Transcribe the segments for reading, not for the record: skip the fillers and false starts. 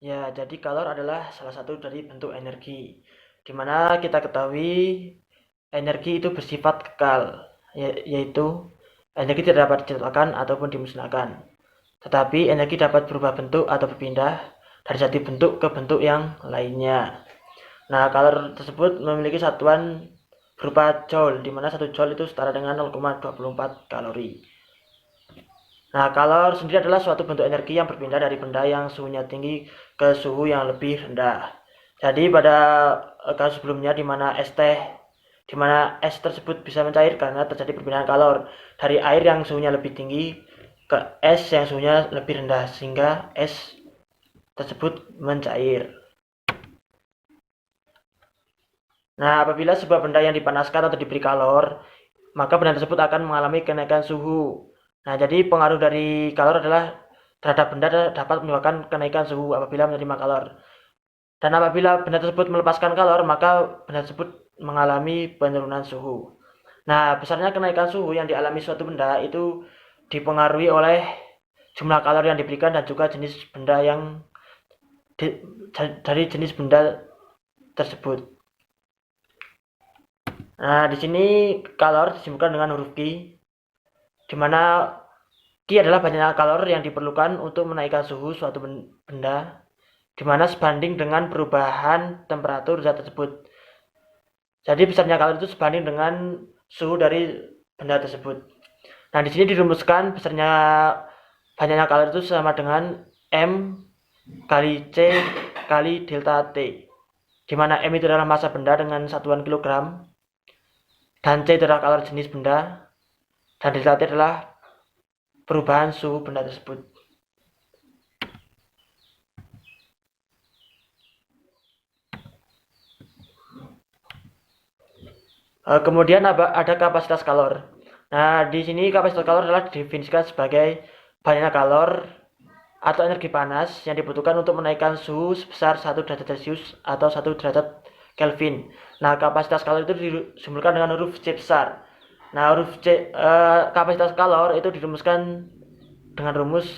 Ya, jadi kalor adalah salah satu dari bentuk energi, di mana kita ketahui energi itu bersifat kekal, yaitu energi tidak dapat diciptakan ataupun dimusnahkan. Tetapi energi dapat berubah bentuk atau berpindah dari satu bentuk ke bentuk yang lainnya. Nah, kalor tersebut memiliki satuan berupa joule, di mana 1 joule itu setara dengan 0,24 kalori. Nah, kalor sendiri adalah suatu bentuk energi yang berpindah dari benda yang suhunya tinggi ke suhu yang lebih rendah. Jadi pada kasus sebelumnya di mana es tersebut bisa mencair karena terjadi perpindahan kalor dari air yang suhunya lebih tinggi ke es yang suhunya lebih rendah sehingga es tersebut mencair. Nah, apabila sebuah benda yang dipanaskan atau diberi kalor, maka benda tersebut akan mengalami kenaikan suhu. Nah, jadi pengaruh dari kalor adalah terhadap benda dapat menyebabkan kenaikan suhu apabila menerima kalor. Dan apabila benda tersebut melepaskan kalor, maka benda tersebut mengalami penurunan suhu. Nah, besarnya kenaikan suhu yang dialami suatu benda itu dipengaruhi oleh jumlah kalor yang diberikan dan juga jenis benda di, dari jenis benda tersebut. Nah, di sini kalor disebutkan dengan huruf Q, di mana Q adalah banyaknya kalor yang diperlukan untuk menaikkan suhu suatu benda, di mana sebanding dengan perubahan temperatur zat tersebut. Jadi besarnya kalor itu sebanding dengan suhu dari benda tersebut. Nah, di sini dirumuskan besarnya banyaknya kalor itu sama dengan M kali C kali delta T, di mana M itu adalah massa benda dengan satuan kilogram, dan C adalah kalor jenis benda, dan delta T adalah perubahan suhu benda tersebut. Kemudian ada kapasitas kalor. Nah, di sini kapasitas kalor adalah didefinisikan sebagai banyaknya kalor atau energi panas yang dibutuhkan untuk menaikkan suhu sebesar 1 derajat Celcius atau 1 derajat Kelvin. Nah, kapasitas kalor itu disebutkan dengan huruf C besar. Nah, huruf C, kapasitas kalor itu dirumuskan dengan rumus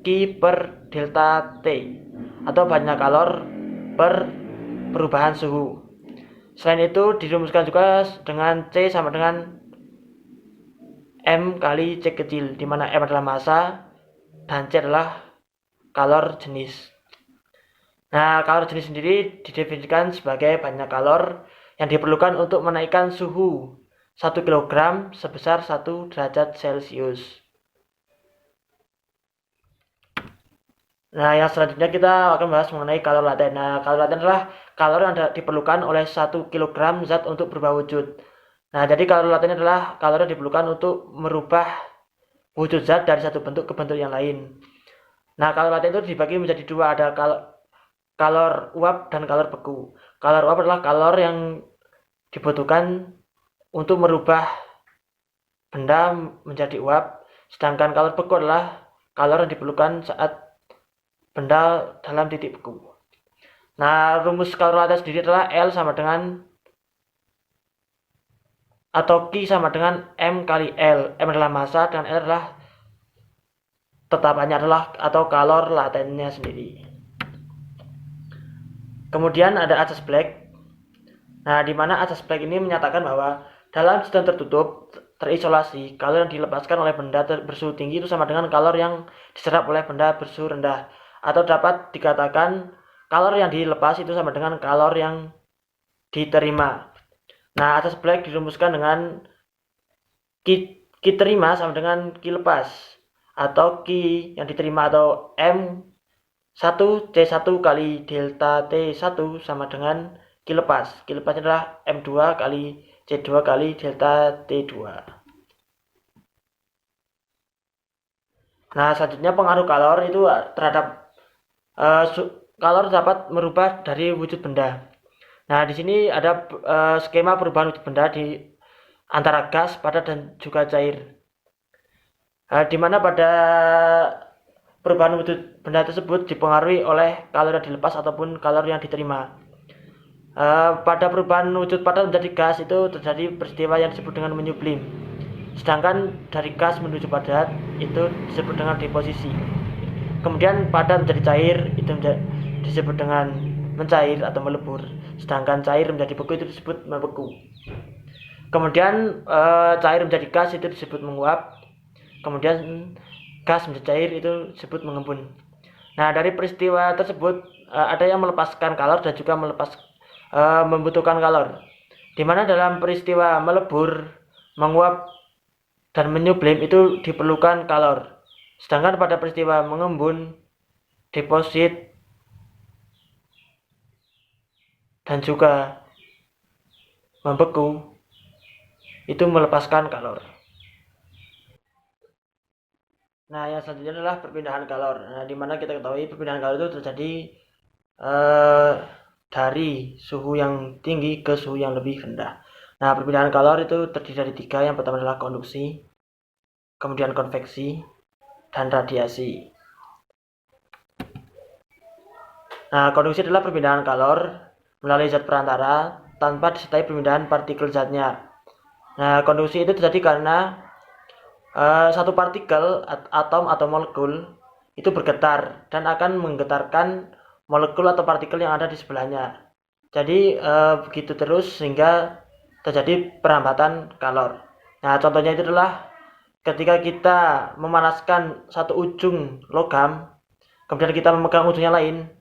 Q per delta T atau banyaknya kalor per perubahan suhu. Selain itu dirumuskan juga dengan C sama dengan M kali C kecil, di mana M adalah massa dan C adalah kalor jenis. Nah, kalor jenis sendiri didefinisikan sebagai banyaknya kalor yang diperlukan untuk menaikkan suhu 1 kg sebesar 1 derajat Celcius. Nah, yang selanjutnya kita akan bahas mengenai kalor laten. Nah, kalor laten adalah kalor yang diperlukan oleh 1 kg zat untuk berubah wujud. Nah, jadi kalor laten adalah kalor yang diperlukan untuk merubah wujud zat dari satu bentuk ke bentuk yang lain. Nah, kalor laten itu dibagi menjadi dua, ada kalor uap dan kalor beku. Kalor uap adalah kalor yang dibutuhkan untuk merubah benda menjadi uap, sedangkan kalor beku adalah kalor yang diperlukan saat benda dalam titik beku. Nah, rumus kalor laten sendiri adalah L sama dengan atau Q sama dengan M kali L. M adalah massa dan L adalah tetapannya adalah atau kalor latennya sendiri. Kemudian ada asas Black. Nah, di mana asas Black ini menyatakan bahwa dalam sistem tertutup terisolasi, kalor yang dilepaskan oleh benda bersuhu tinggi itu sama dengan kalor yang diserap oleh benda bersuhu rendah, atau dapat dikatakan kalor yang dilepas itu sama dengan kalor yang diterima. Nah, asas Black dirumuskan dengan Q terima sama dengan Q lepas, atau Q yang diterima atau M1C1 kali delta T1 sama dengan Q lepas. Q lepasnya adalah M2 kali C2 kali delta T2. Nah, selanjutnya pengaruh kalor itu terhadap kalor dapat merubah dari wujud benda. Nah, di sini ada skema perubahan wujud benda di antara gas, padat, dan juga cair. Di mana pada perubahan wujud benda tersebut dipengaruhi oleh kalor yang dilepas ataupun kalor yang diterima. Pada perubahan wujud padat menjadi gas itu terjadi peristiwa yang disebut dengan menyublim. Sedangkan dari gas menuju padat itu disebut dengan deposisi. Kemudian padat menjadi cair itu disebut dengan mencair atau melebur, sedangkan cair menjadi beku itu disebut membeku. Kemudian cair menjadi gas itu disebut menguap. Kemudian gas menjadi cair itu disebut mengembun. Nah, dari peristiwa tersebut ada yang melepaskan kalor dan juga membutuhkan kalor. Di mana dalam peristiwa melebur, menguap, dan menyublim itu diperlukan kalor. Sedangkan pada peristiwa mengembun, deposit, dan juga membeku itu melepaskan kalor. Nah, yang selanjutnya adalah perpindahan kalor. Nah, di mana kita ketahui perpindahan kalor itu terjadi dari suhu yang tinggi ke suhu yang lebih rendah. Nah, perpindahan kalor itu terdiri dari 3. Yang pertama adalah konduksi, kemudian konveksi, dan radiasi. Nah, konduksi adalah perpindahan kalor melalui zat perantara tanpa disertai perpindahan partikel zatnya. Nah, konduksi itu terjadi karena satu partikel, atom atau molekul itu bergetar dan akan menggetarkan molekul atau partikel yang ada di sebelahnya. Jadi begitu terus sehingga terjadi perhambatan kalor. Nah, contohnya itu adalah ketika kita memanaskan satu ujung logam, kemudian kita memegang ujungnya lain,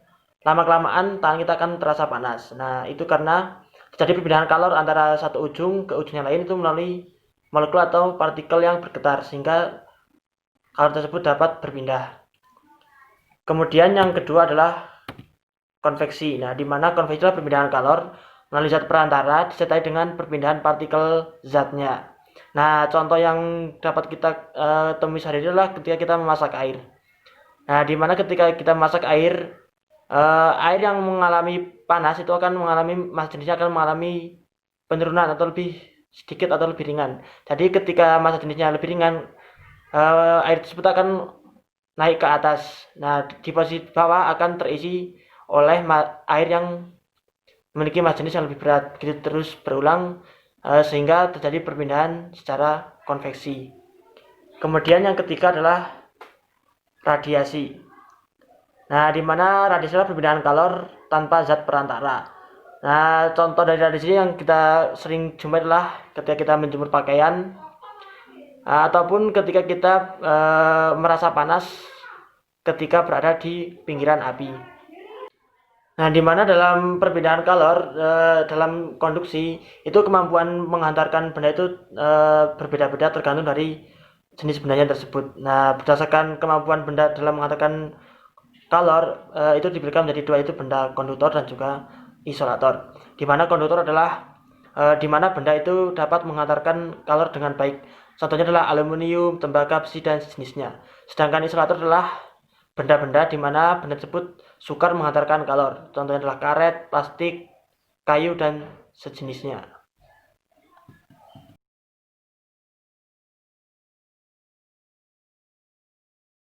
lama-kelamaan tangan kita akan terasa panas. Nah, itu karena terjadi perpindahan kalor antara satu ujung ke ujungnya lain itu melalui molekul atau partikel yang bergetar, sehingga kalor tersebut dapat berpindah. Kemudian yang kedua adalah konveksi. Nah, di mana konveksi adalah perpindahan kalor melalui zat perantara disertai dengan perpindahan partikel zatnya. Nah, contoh yang dapat kita temui sehari-hari adalah ketika kita memasak air. Nah, di mana ketika kita memasak air, air yang mengalami panas itu akan mengalami massa jenisnya akan mengalami penurunan atau lebih sedikit atau lebih ringan. Jadi ketika massa jenisnya lebih ringan, air tersebut akan naik ke atas. Nah, di posisi bawah akan terisi oleh air yang memiliki massa jenis yang lebih berat. Begitu terus berulang sehingga terjadi perpindahan secara konveksi. Kemudian yang ketiga adalah radiasi. Nah, di mana radiasi adalah perpindahan kalor tanpa zat perantara. Nah, contoh dari radiasi yang kita sering jumpai adalah ketika kita menjemur pakaian ataupun ketika kita merasa panas ketika berada di pinggiran api. Nah, di mana dalam perpindahan kalor dalam konduksi itu kemampuan menghantarkan benda itu berbeda-beda tergantung dari jenis bendanya tersebut. Nah, berdasarkan kemampuan benda dalam menghantarkan kalor itu diberikan menjadi 2, yaitu benda konduktor dan juga isolator. Di mana konduktor adalah di mana benda itu dapat menghantarkan kalor dengan baik. Contohnya adalah aluminium, tembaga, besi, dan sejenisnya. Sedangkan isolator adalah benda-benda di mana benda tersebut sukar menghantarkan kalor. Contohnya adalah karet, plastik, kayu, dan sejenisnya.